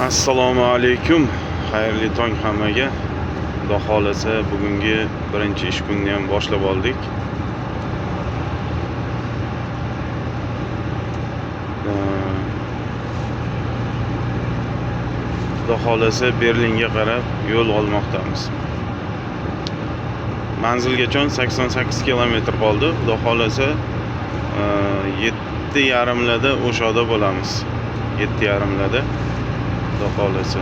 Assalomu alaykum. Xayrli tong hammaga. Xudo xolasa bugungi birinchi ish kunni ham boshlab oldik. Xudo xolasa Berlinga qarab yo'l olmoqdamiz. Manzilgacha 88 kilometr qoldi. Xudo xolasa 7:30larda o'shoda bo'lamiz. 7:30larda. Xudo xolasa.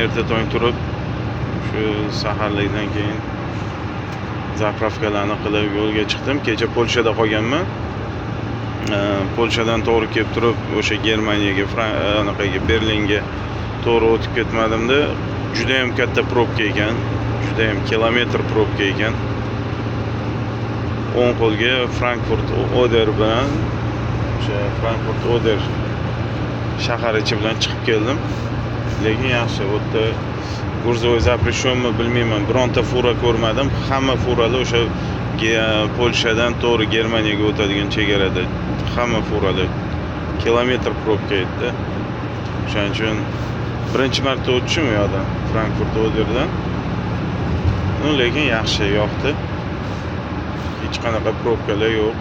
Erta tong turib shu saharlikdan keyin zapravkalarni qilib yo'lga chiqdim. Kecha Polshada qolganman. Polshadan to'g'ri kelib turib o'sha Germaniyaga, Berlinga to'g'ri o'tib ketmadimda, juda ham katta probka ekan. Juda ham kilometr probka ekan. O'ng qo'lga Frankfurt Oder bilan Frankfurt Oder shahar ichi bilan chiqib keldim. Lekin yaxshi, u yerda Gurzoy zapreshonmi bilmayman, bironta fura ko'rmadim. Hamma furalar o'sha Polshadan to'g'ri Germaniyaga o'tadigan chegarada. Hamma furalar kilometr probka edi. Shuning uchun birinchi marta o'tishim u yoqdan, Frankfurt Oderdan. Lekin yaxshi yoqdi. Hech qanaqa probkalar yo'q.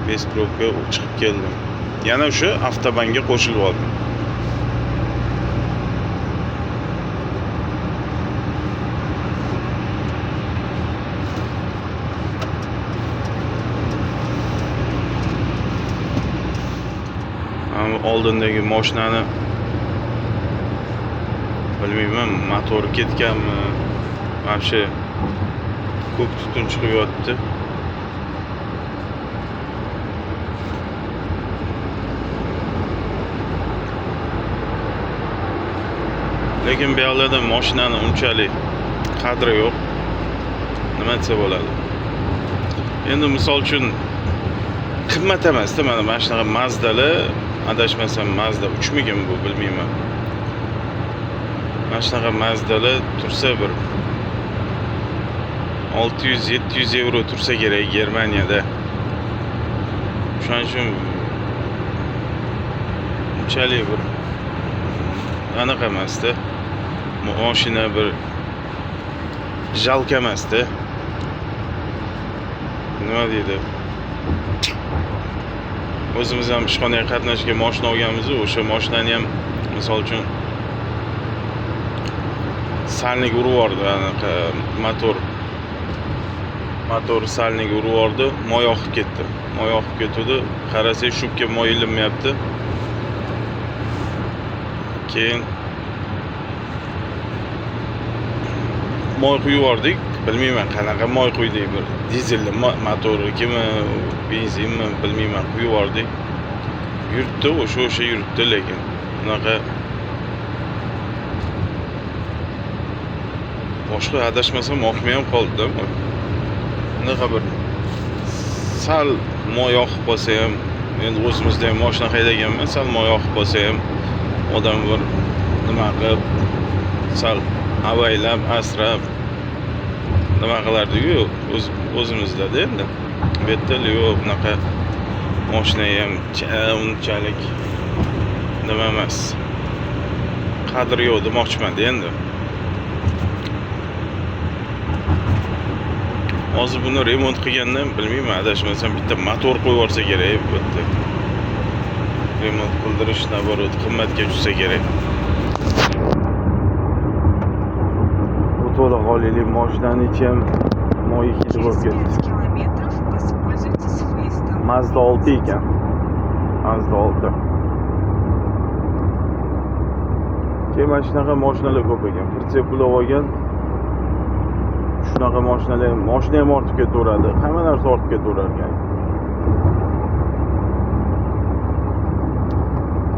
Bez probka chiqib keldim. Yana o'sha avtobanga qo'shilib oldim. Oldindagi mashinani bilmayman, motori ketganmi, вообще ko'p tutun chiqib yotdi. Lekin bu yoqlarda mashinani unchalik qadri yo'q. Nima desa bo'ladi? Endi misol uchun qimmat emas-da, mana shunaqa Mazda'lar, adashmasam Mazda 3 migan bu, bilmayman. Mana shunaqa Mazda'lar tursa bir 600-700 euro tursa kerak Germaniyada. Shuning uchun unchalik bir aniq emasda. Mashina bir jalka emasda. Nima deydi? O'zimiz ham ishxonaga qatnashga mashina olganmiz, o'sha mashinani ham misol uchun salnik urib yubordi, anaqa motor salnik urib yubordi, moy oqib ketdi. Moy oqib ketdi, qarasak shubka moy ilinmayapti. Keyin moy quyib yubordik. Bilmayman qanaqa moy quydik, bir dizelli motorikimi, benzinmi bilmayman, quyib yubordik. Yurtdi, o'sha yurtdi, lekin unaqa boshqa adashmasam oqmay ham qoldi-da. Unaqa bir sal moy oqib qolsa ham, endi o'zimizda ham mashina haydaganman, sal moy oqib qolsa ham odam bir nima qilib, sal avaylab, asrab nima qilardi-ku, o'zimizda-da endi. Bu yerda yo'q, bunaqa mashina ham unchalik nima emas. Qadri yo'q demoqchiman-da endi. Hozir buni remont qilgandan bilmayman, adashmasam bitta motor qo'yib yuborsa kerak bu yerda. Remont qildirish naborot qimmatga tushsa kerak. Bu to'liq oliylik mashinani ichi ham moy hidi bo'lib ketdi. Mazda 6 ekan. Mazda 6. Keyin mana shunaqa mashinalar ko'p ekan. Pritsep ulab olgan. Shunaqa mashinalar, mashina ham ortib ketaveradi. Hamma narsa ortib ketaverar ekan.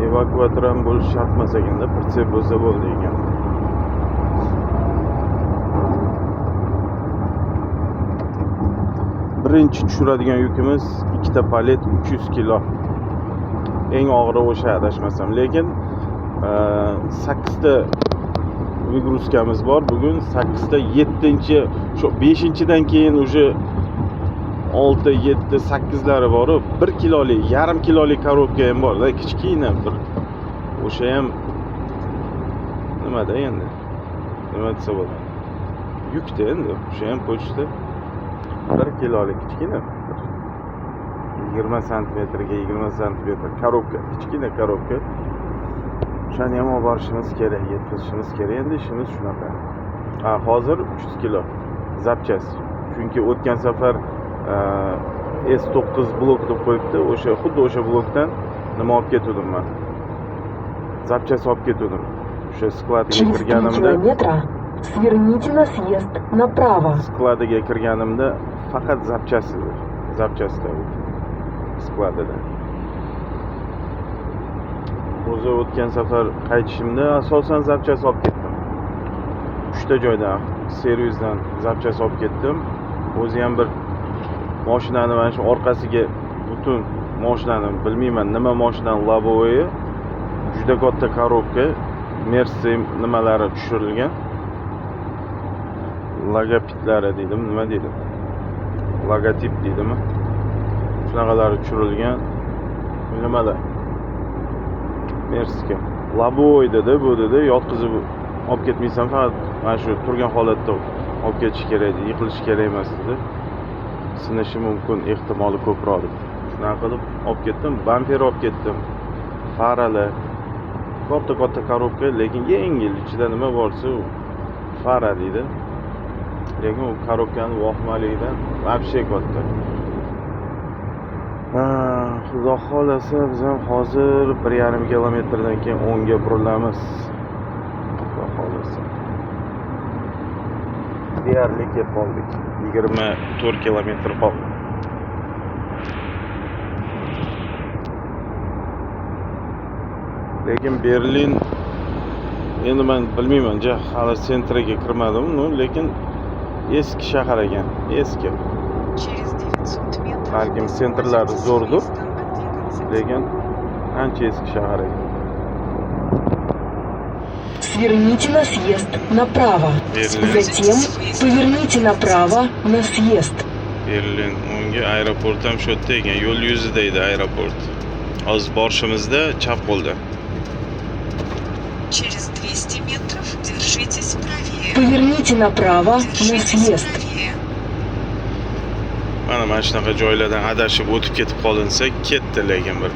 Evakuator ham bo'lish shart emas ekanda, pritsep bo'lsa bo'ldi ekan. Birinchi tushiradigan yukimiz ikkita palet 300 kilo. Eng og'iri o'sha, adashmasam. Lekin 8 ta vygruzkamiz bor. Bugun 8 ta, 7-chi, shu 5-dan keyin уже 6, 7, 8lari bor, 1 kilolik, yarim kilolik korobka ham bor-da, kichkina bir. O'sha ham nimada endi? Nima desa bo'ladi? Yukda endi, o'sha ham pochta 1 kilolik kichkina. 20 santimetrga 20 santimetr korobka, kichkina korobka. O'shani ham olib borishimiz kerak, yetkazishimiz kerak. Endi ishimiz shunaqa. Hozir 300 kilo zapchas. Chunki o'tgan safar S9 blok deb qo'yibdi. Xuddi o'sha blokdan nima olib ketdim men. Zapchas olib ketdim. O'sha skladga kirganimda sверните на съезд направо. Skladiga kirganimda faqat zapchasda skladida. O'zi o'tgan safar qaytishimda asosan zapchas olib ketdim. 3 ta joydan servisdan zapchas olib ketdim. O'zi ham bir mashinani mana shu orqasiga butun mashinani bilmayman nima mashinani lobovoyi juda katta korobka, Mersi nimalari tushirilgan. Logopitlari dedim, nima dedim? Logotip deydimi? Shunaqalari tushirilgan nimalar? Mersiga. Lobovoy dedi, bu dedi, yotqizib olib ketmaysan, faqat mana shu turgan holatda olib ketish kerak edi, yiqilish kerak emas dedi. Sinishi mumkin ehtimoli ko'proq deb. Shunaqa qilib olib ketdim, bamper olib ketdim. Faralar. Katta korobka, lekin yengil, ichida nima bo'lsa u fara deydi. Lekin u korobkani vohmaligidan вообще katta. Xudo xolasa biz ham hozir 1,5 kilometrdan keyin 10 ga burilamiz. Xudo xolasa. Deyarli kelib qoldik. 24 kilometr qoldi. Lekin Berlin endi men bilmayman, hali sentriga kirmadim, lekin eski shahar ekan, eski. Balkim sentrlari zo'rdir, lekin ancha eski shahar ekan. Сверните на съезд направо. Затем поверните направо на съезд. Berlin, unga aeroport ham shu yerda ekan, yo'l yuzida edi aeroport. Hozir borishimizda chap qo'lda. Через 200 метров держитесь правее. Поверните направо на съезд. Mana shunaqa joylardan adashib o'tib ketib qolinsa, ketdi, lekin bir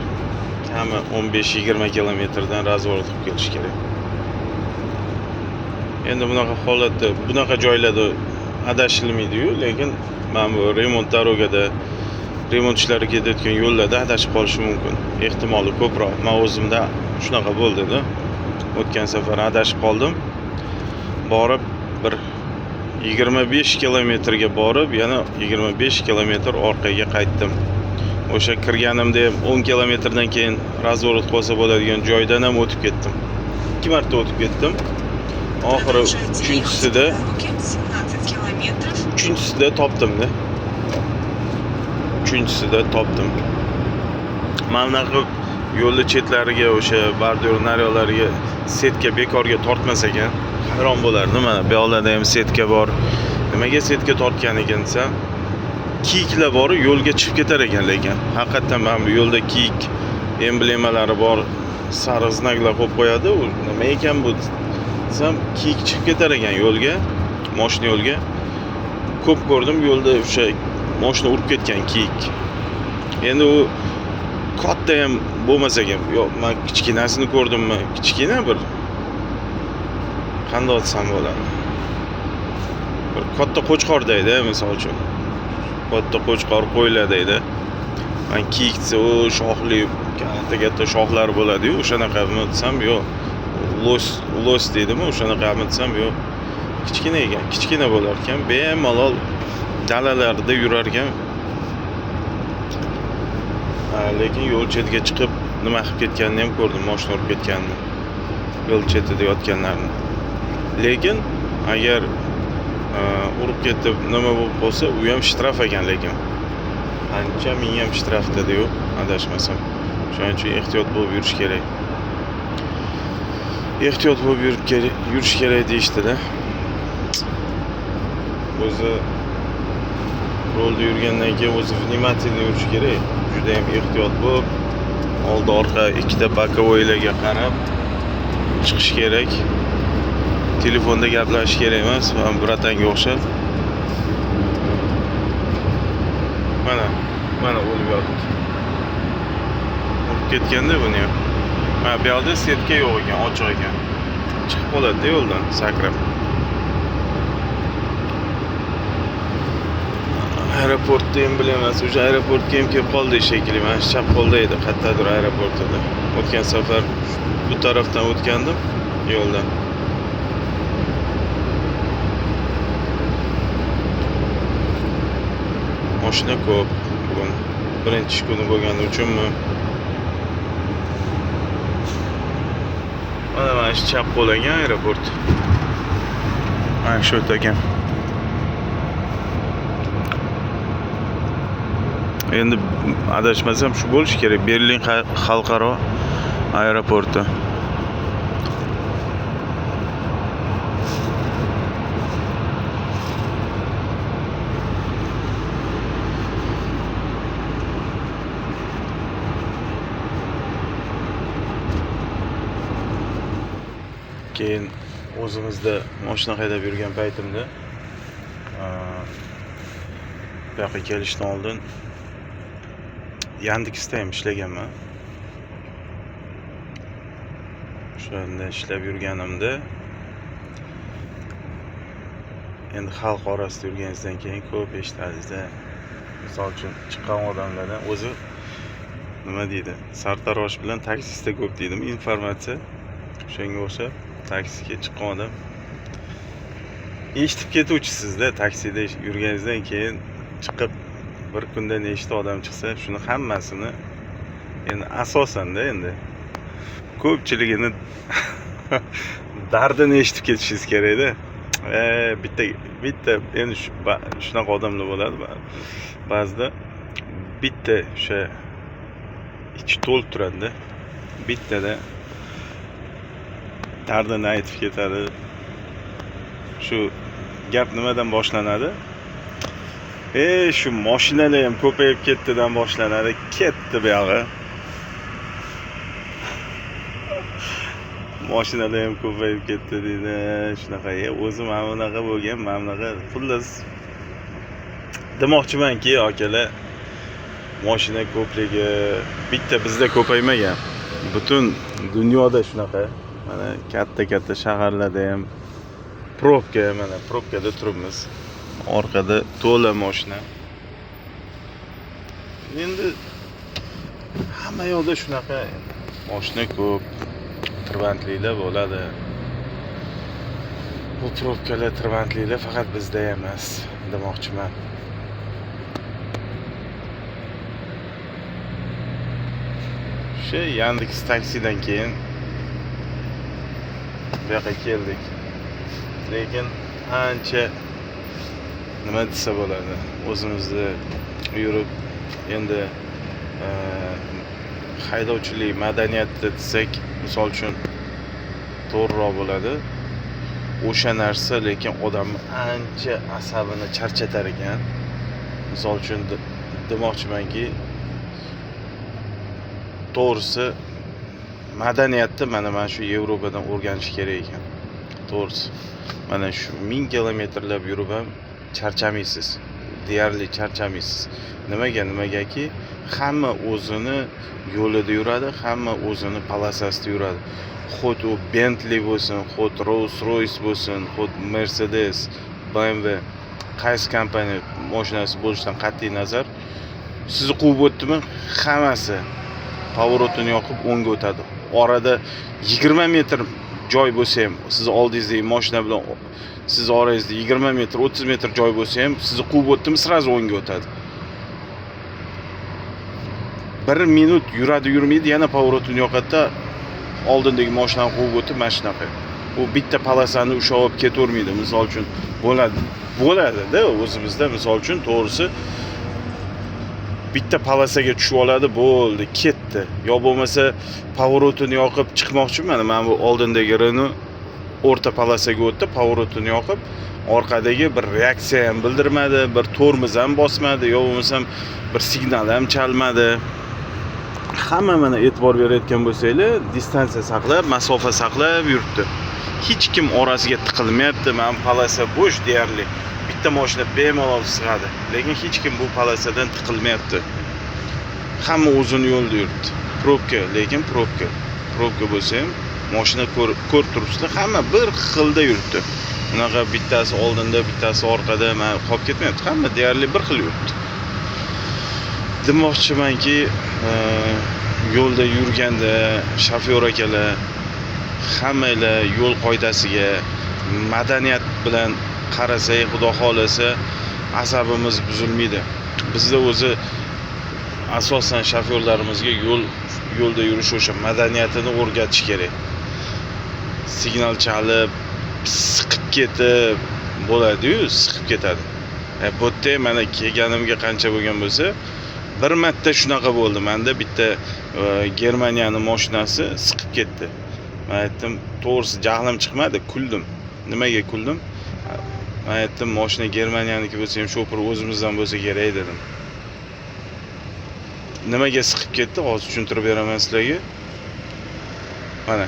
kami 15-20 kilometrdan razvorot qilib kelish kerak. Endi bunaqa holatda, bunaqa joylarda adashilmaydi-yu, lekin men bu remont darogada, remont ishlari ketayotgan yo'llarda adashib qolishi mumkin. Ehtimoli ko'proq. Men o'zimda shunaqa bo'ldi-da. O'tgan safar adashib qoldim. Borib bir 25 kilometrga borib, yana 25 kilometr orqaga qaytdim. O'sha kirganimda ham 10 kilometrdan keyin razvorot qilsa bo'ladigan joydan ham o'tib ketdim. 2 marta o'tib ketdim. Oxiri uchinchisida topdim-da. Uchinchisida topdim. Mana yo'lni chetlariga o'sha bordyur naryolarga setka bekorga tortmas ekan, hayron bo'lardim. Mana bu yoqda ham setka bor. Nimaga setka tortgan ekan desa, kiyiklar bor, yo'lga chiqib ketar ekan, lekin haqiqatan men bu yo'lda kiyik emblemalari bor, sariq znaklar qo'yib qo'yadi. U nima ekan bu desam, kiyik chiqib ketar ekan yo'lga, mashina yo'lga. Ko'p ko'rdim yo'lda o'sha mashina urib ketgan kiyik. Endi u katta ham bo'lmas ekan. Yo'q, men kichkinasini ko'rdimmi? Kichkina bir qanday desam bo'ladi? Bir katta qo'chqor deydi, misol uchun. Katta qo'chqor qo'ylar deydi. Men kiyik desa, u shoxli, katta shoxlari bo'ladi-yu, o'shanaqami desam, yo'q. Los deydimi, o'shanaqami desam, yo'q. Kichkina ekan, kichkina bo'lar ekan, bemalol dalalarda yurar ekan. Lekin yo'l chetiga chiqib nima qilib ketganini ham ko'rdim, mashina urib ketganini. Yo'l chetida yotganlarni. Lekin agar urib ketib nima bo'lib qolsa, u ham shtraf ekan, lekin ancha ming ham shtraf dedi-yu, adashmasam. Shuning uchun ehtiyot bo'lib yurish kerak. Ehtiyot bo'lib yurish kerak deyishdi-da. O'zi Rolda yurgandan keyin o'zi vнимательно yurish kerak. Juda ham ehtiyot bo'lib, oldi orqa ikkita bokovoylarga qarab chiqish kerak. Telefonda gaplashish kerak emas, bratanga o'xshab. Mana o'lib yotibdi. Urib ketganda buni ham. Bu yoqda setka yo'q ekan, ochiq ekan. Chiqib qoladi-da yo'ldan sakrab. Aeroportda ham bilamas, o'sha aeroportga ham kelib qoldi shekilli. Mana shu chap qo'lda edi, qayerdadir aeroportida. O'tgan safar bu tarafdan o'tgandim yo'ldan. Mashina ko'p. Bugun birinchi ish kuni bo'lgani uchunmi? Mana shu chap qo'lagan aeroport. Mana shu ekan. Endi adashmasam shu bo'lishi kerak. Berlin xalqaro aeroporti. Keyin o'zimizda mashina haydab yurgan paytimda bu yoqqa kelishdan oldin Yandeksda ham ishlaganman. O'shanda ishlab yurganimda endi xalq orasida yurganingizdan keyin ko'p eshitadingiz-da. Misol uchun chiqqan odamlardan o'zi nima deydi? Sartarosh bilan taksista ko'p deydimi, informatsiya. O'shanga o'xshab taksiga chiqqan odam eshitib ketuvchisizda, taksida yurganingizdan keyin chiqib bir kunda nechta odam chiqsa, shuni hammasini endi asosanda endi ko'pchiligini dardini eshitib ketishingiz kerak-da. Bitta endi shunaqa odamlar bo'ladi. Ba'zida bitta o'sha ichi to'lib turadi-da. Bittada dardini aytib ketadi. Shu gap nimadan boshlanadi? Shu mashinalar ham ko'payib ketdidan boshlanadi. Ketdi bu yog'i. Mashinalar ham ko'payib ketdi deydi. Shunaqa, o'zim ham bunaqa bo'lgan, men bunaqa xullas demoqchimanki, akalar, mashina ko'pligi bitta bizda ko'paymagan. Butun dunyoda shunaqa. Mana katta shaharlarda ham mana probkada turibmiz. Orqada to'la mashina. Endi hamma yoqda shunaqa mashina ko'p, tirbandliklar bo'ladi. Bu probkalar, tirbandliklar faqat bizda emas, demoqchiman. O'sha Yandex taksidan keyin bu yoqqa keldik. Lekin ancha nima desa bo'ladi, o'zimizni yurib endi haydovchilik madaniyati desak, misol uchun to'g'riroq bo'ladi. O'sha narsa lekin odamni ancha asabini charchatar ekan. Misol uchun demoqchimanki, to'g'risi madaniyatni mana shu Yevropadan o'rganish kerak ekan. To'g'risi mana shu 1000 kilometrlab yurib ham charchamaysiz. Deyarli charchamaysiz. Nimagaki hamma o'zini yo'lida yuradi, hamma o'zini palasasida yuradi. Xud u Bentley bo'lsin, xud Rolls-Royce bo'lsin, xud Mercedes, BMW, qaysi kompaniya mashinasi bo'lishidan qat'iy nazar, sizni quvib o'tdimi, hammasi pavorotini yoqib o'ngga o'tadi. Orada 20 metr joy bo'lsa ham, siz oldingizdagi mashina bilan siz orangizda 20 metr, 30 metr joy bo'lsa ham, sizni quvib o'tdimi, sirazi o'ngga o'tadi. 1 minut yurmaydi, yana pavorotini yoqadi-da, oldindagi mashinani quvib o'tib, mana shunaqa. U bitta palasani usha olib ketavermaydi. Misol uchun bo'ladi-da, o'zimizda misol uchun to'g'risi bitta palasaga tushib oladi, bo'ldi, ketdi. Yo bo'lmasa pavorotini yoqib chiqmoqchiman. Mana bu oldindagi Renault o'rta polosaga o'tdi, pоворotini yoqib, orqadagi bir reaksiya ham bildirmadi, bir tormoz ham bosmadi, yo bo'lmasam bir signal ham chalmadi. Hamma mana e'tibor berayotgan bo'lsanglar, distansiya saqlab, masofa saqlab yuribdi. Hech kim orasiga tiqilmayapti. Men polosa bo'sh deyarli. Bitta mashina bemalol sig'adi, lekin hech kim bu polosadan tiqilmayapti. Hamma uzun yo'lda yuribdi. Probka, lekin probka bo'lsa ham mashina ko'rib turibsizlar, hamma bir xilda yuribdi. Unaqa bittasi oldinda, bittasi orqada, men qolib ketmayapti. Hamma deyarli bir xil yuribdi. Demoqchimanki, yo'lda yurganda shofyor akalar hammanglar yo'l qoidasiga madaniyat bilan qarasak, xudo xolasa asabimiz buzilmaydi. Bizda o'zi asosan shofyorlarimizga yo'lda yurish o'sha madaniyatini o'rgatish kerak. Signal chalib, siqib ketib bo'ladi-yu, siqib ketadi. Bu yerda mana kelganimga qancha bo'lgan bo'lsa, bir marta shunaqa bo'ldi. Menda bitta Germaniyaning mashinasi siqib ketdi. Men aytdim, to'g'risi jahlim chiqmadi, kuldim. Nimaga kuldim? Men aytdim, mashina Germaniyaniki bo'lsa ham shofir o'zimizdan bo'lsa kerak dedim. Nimaga siqib ketdi? Hozir tushuntirib beraman sizlarga. Mana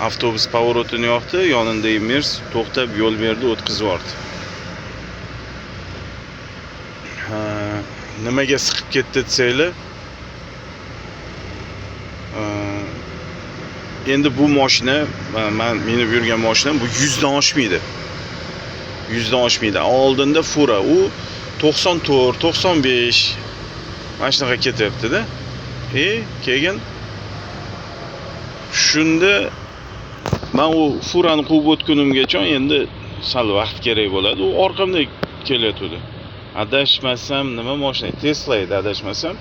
avtobus pavorotini yoqdi, yonindagi Mers to'xtab yo'l berdi, o'tkazib yubordi. Nimaga siqib ketdi desanglar, endi bu mashina, men minib yurgan mashinam bu 100 dan oshmaydi. 100 dan oshmaydi. Oldinda fura, u 94, 95 mana shunaqa ketyapti-da. Keyin shunda men u furani quvib o'tgunimgacha endi sal vaqt kerak bo'ladi. U orqamda kelyapti. Adashmasam, nima mashina? Tesla edi, adashmasam.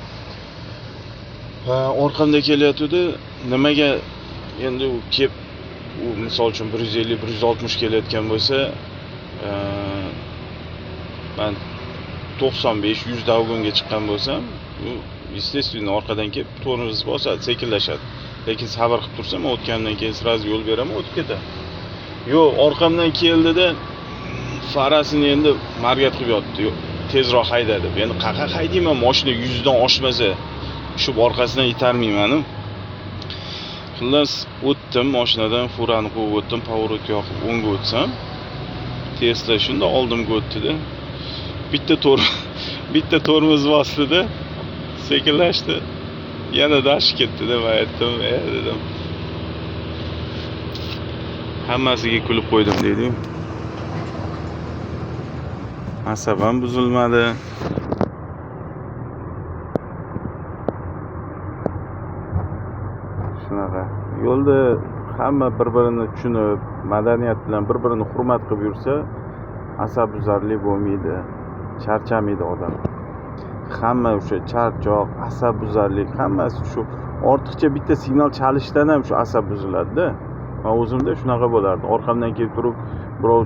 Orqamda kelyapti. Nimaga endi u kep, u misol uchun 150, 160 kelayotgan bo'lsa, men 95, 100 da vagonga chiqqan bo'lsam, u естественно orqadan kelib tormoz bosadi, sekinlashadi. Lekin sabr qilib tursam, o'tgandan keyin sразу yo'l beraman, o'tib ketadi. Yo'q, orqamdan keldida farasini endi margat qilib yotdi. Yo'q, tezroq hayda deb. Endi qaqa haydayman, mashina 100 dan oshmasa, shu orqasidan itarmayman. Xullas, o'tdim mashinadan, furani qo'yib o'tdim, pavorot yoqib o'ngga o'tsam, Tesla shunda oldimga o'tdi-da. Bitta tormoz bosdi-da, sekinlashdi. Yana dashib ketdi deb aytdim, dedim. Hammasiga kulib qo'ydim deydi-yu. Asabam buzilmadi. Shunaqa. Yo'lda hamma bir-birini tushunib, madaniyat bilan bir-birini hurmat qilib yursa, asabbuzarlik bo'lmaydi, charchamaydi odam. Hamma o'sha charchoq, asabbuzarlik, hammasi shu ortiqcha bitta signal chalishdan ham shu asab buziladi-da. Men o'zimda shunaqa bo'lardi. Orqamdan kelib turib, birov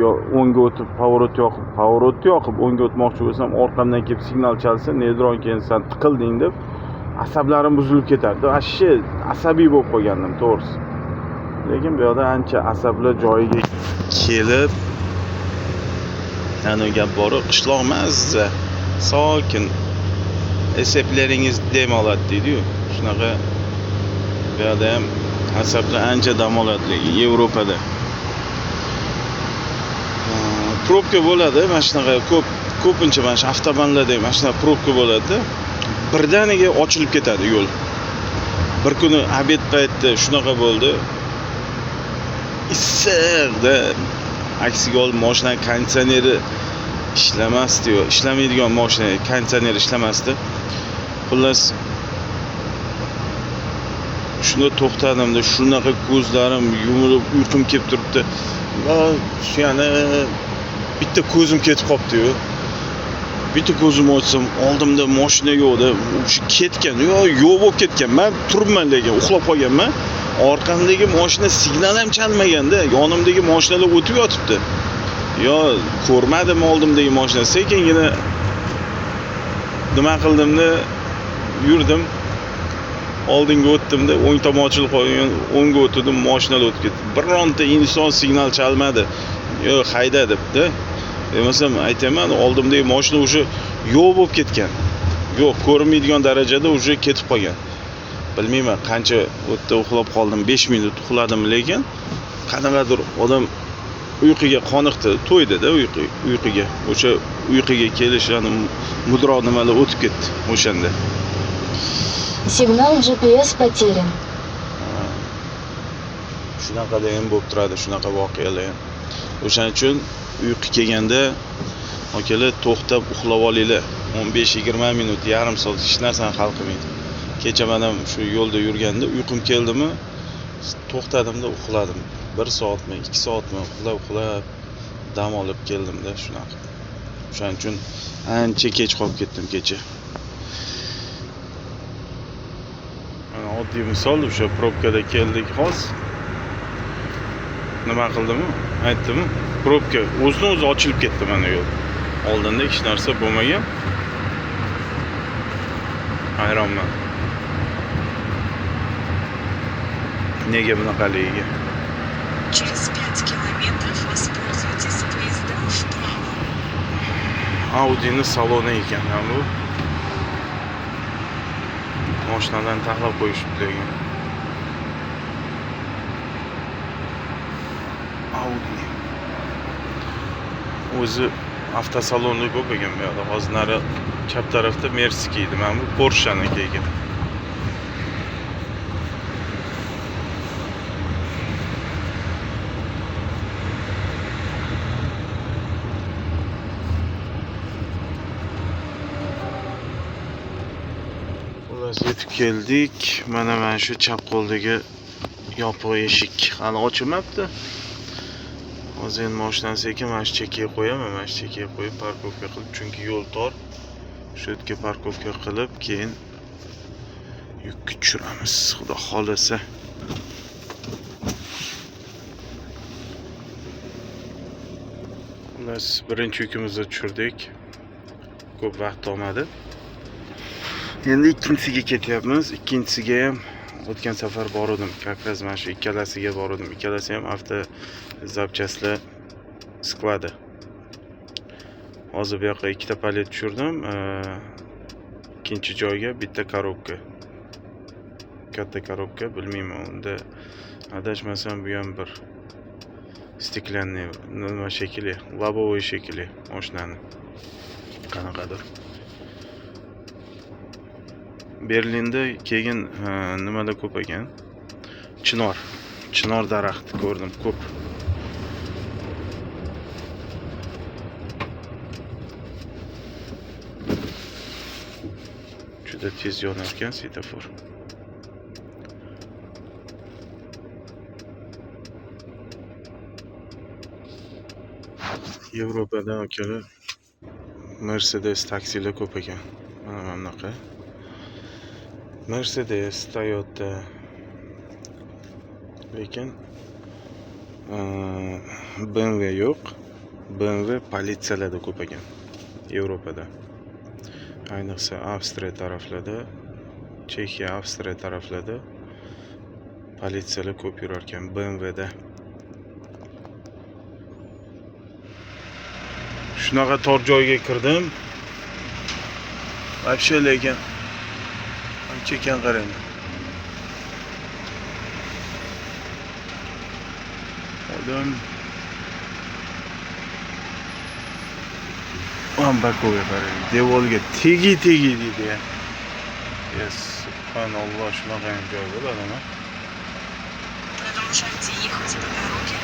yo o'ngga o'tib pavorot yoqib o'ngga o'tmoqchi bo'lsam, orqamdan kelib signal chalsa, nedron keyin sen tiqilding deb asablarim buzilib ketardi. Ashshi asabiy bo'lib qolgandim, to'g'risi. Lekin bu yoqda ancha asablar joyiga kelib, ana gap bor, qishloq mazza, sokin, esaplaringiz dam oladi deydi-yu. Shunaqa bu yoqda ham asablar ancha dam oladi Yevropada. Probka bo'ladi, mana shunaqa ko'pincha mana shu avtobanlarda mana shunaqa probka bo'ladi. Birdaniga ochilib ketadi yo'l. Bir kuni obed paytida shunaqa bo'ldi. Issiqda aksiga olib mashina konditsioneri ishlamasdi, ishlamaydigan mashina konditsioneri ishlamasdi. Xullas shunda to'xtadimda, shunaqa ko'zlarim yumilib uyqum kelib turibdi. Yana bitta ko'zim ketib qopti-yu. Bitta ko'zimni ochsam, oldimda mashina yo'qda, o'sha ketgan, yo'q bo'lib ketgan. Men turibman lekin uxlab qolganman. Orqamdagi mashina signal ham chalmaganda, yonimdagi mashinalar o'tib yotibdi. Yo, ko'rmadim oldimdagi mashina, sekingina nima qildimda yurdim. oldinga o'tdimda o'ng tomon ochilib qolgan, o'ngga o'tdim, mashinalar o'tib ketdi. Bironta inson signal chalmadi. Yo'q, hayda debdi. Demasam aytaman, oldimdagi mashina o'sha yo'q bo'lib ketgan. Yo'q, ko'rinmaydigan darajada o'sha ketib qolgan. Bilmayman qancha o'tda uxlab qoldim, 5 minut uxladim, lekin qanaqadir odam uyquga qoniqdi, to'ydida uyquga. O'sha uyquga kelish, ya'ni mudroq nimalar o'tib ketdi o'shanda. Сигнал GPS потерян. Shunaqada ham bo'lib turadi, shunaqa voqealar ham. O'shaning uchun uyqu kelganda akalar to'xtab uxlab olinglar. 15-20 minut, yarim soat hech narsani hal qilmaydi. Kecha men ham shu yo'lda yurganda uyqum keldimi, to'xtadimda uxladim. 1 soatmi, 2 soatmi uxlab dam olib keldimda shunaqa. O'shaning uchun ancha kech qolib ketdim kecha. Mana oddiy misol o'sha probkada keldik xos. Nima qildimi? Aytdimi? Probka o'zidan o'zi ochilib ketdi mana yo'l. Oldinda hech narsa bo'lmagan. Hayronman. Nega bunaqaligiga? Через 5 километров воспользуйтесь выездом вправо. Audi'ni saloni ekan bu. Mashinadan taxlab qo'yishibdi lekin. Audi. O'zi avtosalonda ko'p ekan bu yerda. Hozir nari chap tarafda Mercedes edi. Mana bu Porsche'niki ekan. Yetib keldik. Mana shu chap qo'ldagi yopiq eshik hali ochilmabdi. Hozir endi mashinani sekin mana shu chekkaga qo'yaman, mana shu chekkaga qo'yib parkovka qilib, chunki yo'l tor. Shu yerga parkovka qilib, keyin yukni tushiramiz, xudo xolasa. Biz birinchi yukimizni tushirdik. Ko'p vaqt olmadi. Endi ikkinchisiga ketyapmiz. Ikkinchisiga ham o'tgan safar bordim. Kakraz mana shu ikkalasiga bordim. Ikkalasi ham avto zapchastlar skladi. Hozir bu yoqqa ikkita palet tushirdim. Ikkinchi joyga bitta korobka. Katta korobka, bilmayman, unda adashmasam bu ham bir stiklanniy nima shekilli, labovoy shekilli mashinani. Qanaqadir. Berlinda keyin nimada ko'p ekan? Chinor daraxti ko'rdim, ko'p. Juda tez yonar ekan svetofor. Yevropada akalar Mercedes taksilar ko'p ekan. Mana bunaqa. Mercedes, Toyota. Lekin BMW yo'q. BMW politsiyalarda ko'p ekan Yevropada. Ayniqsa Avstriya taraflarida, Chexiya, Avstriya taraflarida politsiyalar ko'p yurar ekan BMWda. Shunaqa tor joyga kirdim. Вообще lekin chekan qarang. Odam Ambakoga qarang. Devorga tegi deydi. Yes, subhanalloh, shunaqa ham joy bo'ladimi? Продолжайте ехать по дороге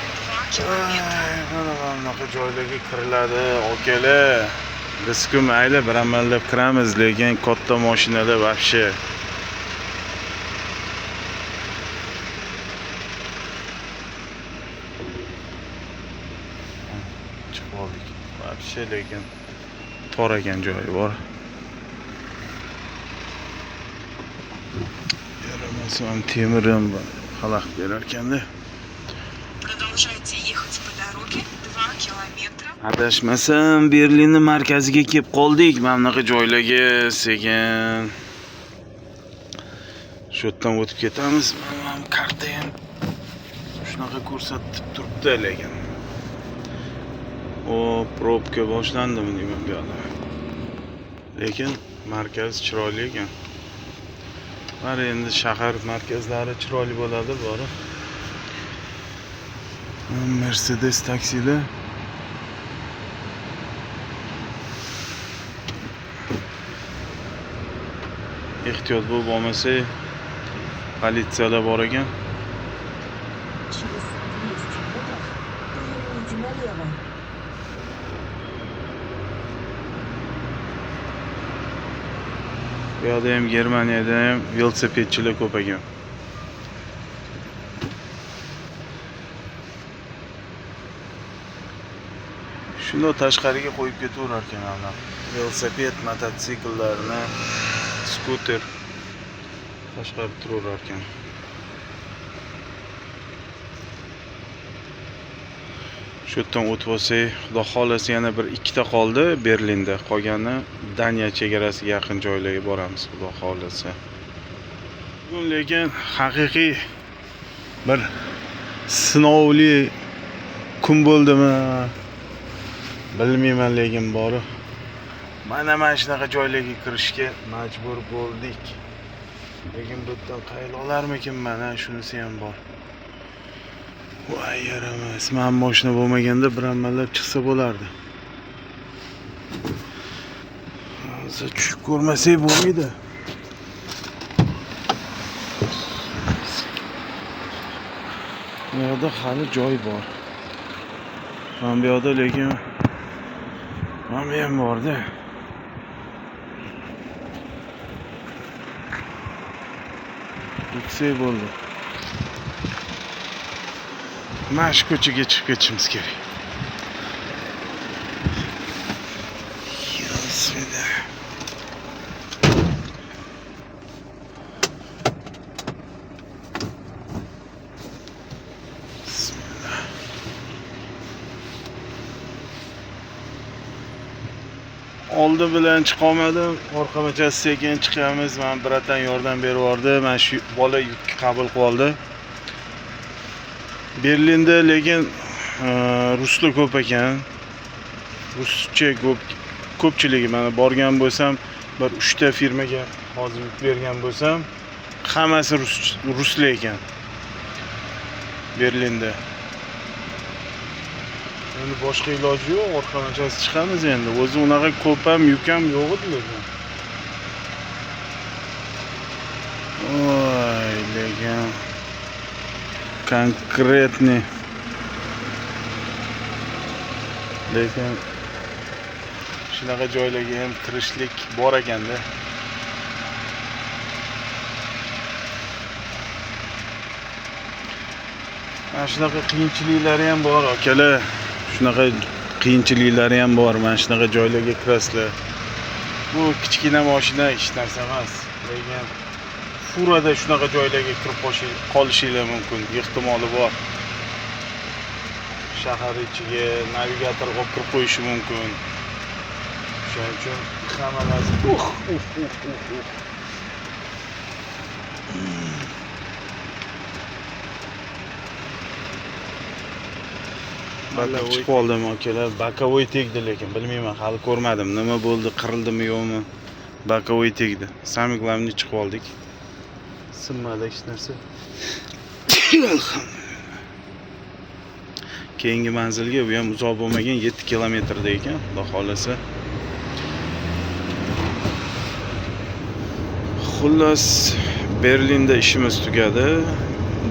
2 километра. Mana bunaqa joylarga kiriladi, okalar. Biz-ku mayli bir amallab kiramiz, lekin katta mashinalar вообще chiqib oldik. Вообще lekin tor ekan joyi bor. Yaramasam temirim xalaqit berar ekanda. Продолжайте ехать по дороге 2 километра. Adashmasam Berlinning markaziga kelib qoldik. Mana bunaqa joylarga sekin Shu yerdan o'tib ketamiz. Mana karta ham shunaqa ko'rsatib turibdi lekin. O, probka boshlandimi deyman bu yoqda. Lekin markaz chiroyli ekan. Mana endi shahar markazlari chiroyli bo'ladi, bori. Mercedes taksilar. Ehtiyot bo'lib olmasa, politsiyalar bor ekan. Через 200 метров поверните налево. Bu yoqda ham Germaniyada ham velosipedchilar ko'p ekan. Shunda tashqariga qo'yib ketaverar ekan ular. Velosiped, mototsikllarni, skuter tashqarida turaverar ekan. Shu yerdan o'tib olsak, xudo xolasa yana bir ikkita qoldi Berlinda. Qolgani Daniya chegarasiga yaqin joylarga boramiz, xudo xolasa. Bugun lekin haqiqiy bir sinovli kun bo'ldimi? Bilmayman, lekin bori. Mana shunaqa joylarga kirishga majbur bo'ldik. Lekin bu yerdan qayla olarmikin, mana shunisi ham bor. Voy yaramas, men mashina bo'lmaganda bir amallab chiqsa bo'lardi. Hozir tushib ko'rmasak bo'lmaydi. Bu yerda hali joy bor. Men bu yerda lekin mana ham borda. Yuksak bo'ldi. Mana shu ko'chaga chiqib ketishimiz kerak. Bismillah. Bismillah. Oldi bilan chiqa olmadim. Orqamachasi sekin chiqamiz. Men biratan yordam berib yubordi. Men shu bola yukni qabul qilib oldi. Berlinda lekin ruslar ko'p ekan. Ruscha ko'pchiligi, mana borgan bo'lsam, bir 3 ta firmaga hozir yuk bergan bo'lsam, hammasi ruslar ekan. Berlinda. Endi boshqa iloji yo'q, orqamachasi chiqamiz endi. O'zi unaqa ko'p ham yuk ham yo'q edi lekin. Voy, lekin konkretniy. Lekin shunaqa joylarga ham kirishlik bor ekanda. Mana shunaqa qiyinchiliklari ham bor, akalar. Shunaqa qiyinchiliklari ham bor. Mana shunaqa joylarga kirasizlar. Bu kichkina mashina hech narsa emas. Lekin furada shunaqa joylarga kirib qolishinglar mumkin, ehtimoli bor. Shahar ichiga navigator olib kirib qo'yishi mumkin. Shuning uchun hammamiz chiqib qoldim akalar. Bakovoy tegdi lekin bilmayman, hali ko'rmadim. Nima bo'ldi, qirildimi yo'qmi? Bakovoy tegdi. Sami glavni chiqib oldik. Sinmadi hech narsa. Keyingi manzilga bu ham uzoq bo'lmagan, 7 kilometrda ekan, xudo xolasa. Xullas, Berlinda ishimiz tugadi.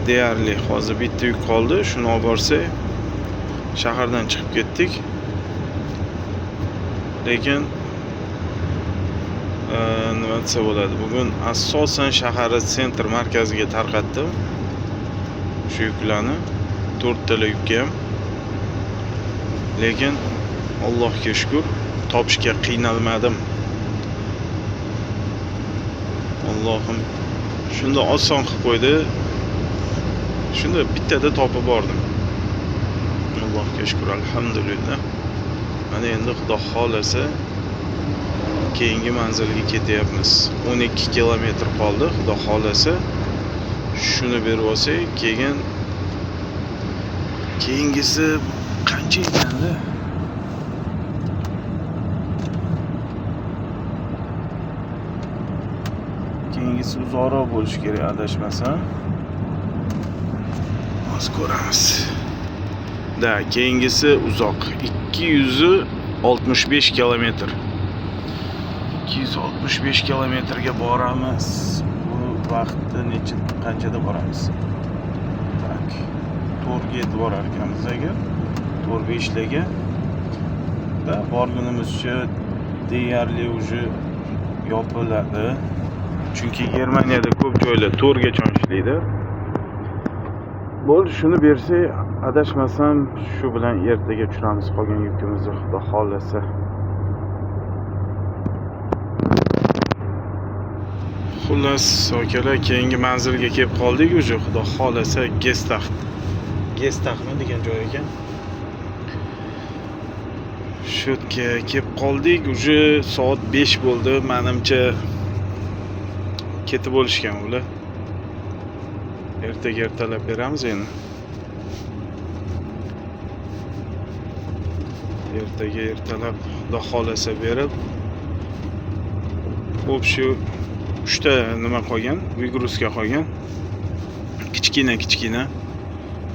Deyarli hozir bitta yuk qoldi, shuni olib borsak, shahardan chiqib ketdik. Lekin nima desa bo'ladi? Bugun asosan shahar sentr markaziga tarqatdim. Shu yuklarni 4 ta yuk ham. Lekin Allohga shukr, topishga qiynalmadim. Allohim shunda oson qilib qo'ydi. Shunda bittada topib bordim. Allohga shukr, alhamdulillah. Mana endi Xudo xolasa keyingi manzilga ketyapmiz. 12 kilometr qoldi, Xudo xolasa. shuni berib olsak, keyingisi qancha ekanda? Keyingisi uzoqroq bo'lishi kerak, adashmasam. Hozir ko'ramiz. Da, keyingisi uzoq. 265 kilometr. 265 kilometrga boramiz. Bu vaqtda qanchada boramiz? Tak. 4 ga yetib borar ekanmiz agar 4-5 larga. Da borgunimizcha deyarli уже yopiladi. Chunki Germaniyada ko'p joylar 4 gacha ishlaydi. Bo'ldi, shuni bersak, adashmasam shu bilan ertaga tushiramiz qolgan yukimizni, xudo xolasa. Xullas, akalar, keyingi manzilga kelib qoldik уже, xudo xolasa, Gestaxtmi degan joy ekan. Shu yerga kelib qoldik, уже soat 5 bo'ldi. Menimcha ketib bo'lishgan ular. Ertaga ertalab beramiz endi. Ertaga ertalab xudo xolasa berib, xo'p, shu 3 ta nima qolgan? Vigruska qolgan. Kichkina.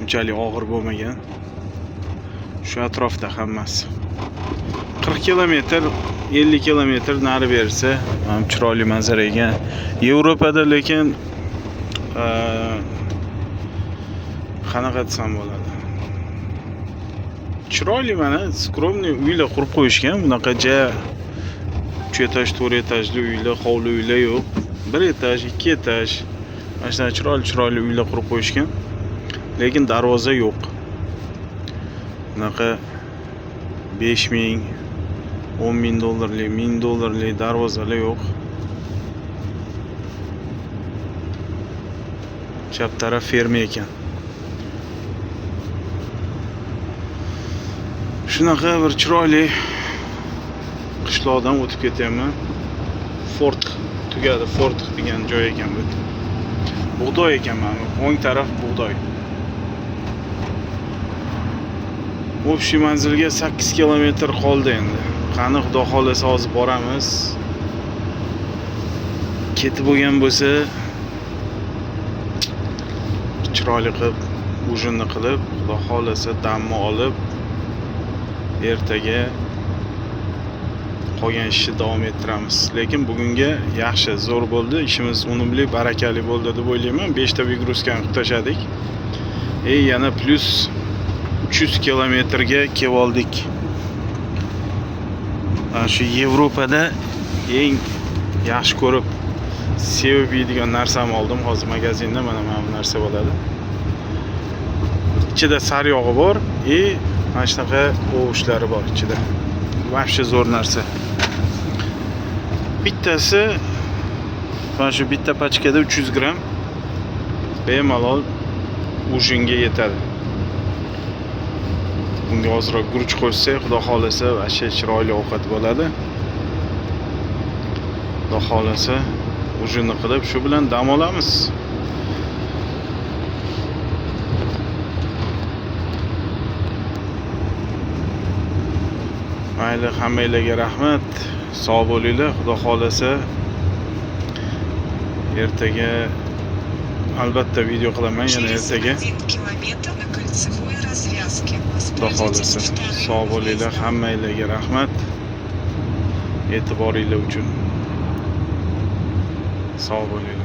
Unchalik og'ir bo'lmagan. Shu atrofda hammasi. 40 kilometr, 50 kilometr nari bersa, ham chiroyli manzara ekan. Yevropada lekin qanaqa desam bo'ladi? Chiroyli, mana skromniy uylar qurib qo'yishgan. Bunaqa 3 etaj, 4 etajli uylar, hovli uylar yo'q. 1 etaj, 2 etaj. Mana shunday chiroyli uylar qurib qo'yishgan. Lekin darvoza yo'q. Bunaqa 5000, 10.000 dollarlik, 1000 dollarlik darvozalar yo'q. Chap taraf ferma ekan. Shunaqa bir chiroyli qishloqdan o'tib ketyapman. Fort tugadi, Fort degan joy ekan bu. Bug'doy ekan mana, o'ng taraf bug'doy. Общий manzilga 8 kilometr qoldi endi. Qani xudo xolasa hozir boramiz. Ketib bo'lgan bo'lsa, chiroyli qilib, ujinni qilib, xudo xolasa damni olib, ertaga qolgan ishni davom ettiramiz. Lekin bugunga yaxshi, zo'r bo'ldi. Ishimiz unumli, barakali bo'ldi deb o'ylayman. 5 ta vigruskani qilib tashladik. Yana plus 300 kilometrga kelib oldik. Mana shu Yevropada eng yaxshi ko'rib sevib yeydigan narsam oldim. Hozir magazinda mana bu narsa bo'ladi. Ichida saryog'i bor, mana shunaqa ovushlari bor ichida. Vahsha zo'r narsa. Bittasi mana shu bitta pachkada 300 gram bemalol ujinga yetadi. Bunga ozroq guruch qo'shsak, xudo xolasa, vahsha chiroyli ovqat bo'ladi. Xudo xolasa, ujinni qilib shu bilan dam olamiz. Mayli, hammanglarga rahmat. Sog' bo'linglar. Xudo xolasa, ertaga albatta video qilaman, yana ertaga. Xudo xolasa, sog' bo'linglar. Hammanglarga rahmat. E'tiboringlar uchun. Sog' bo'linglar.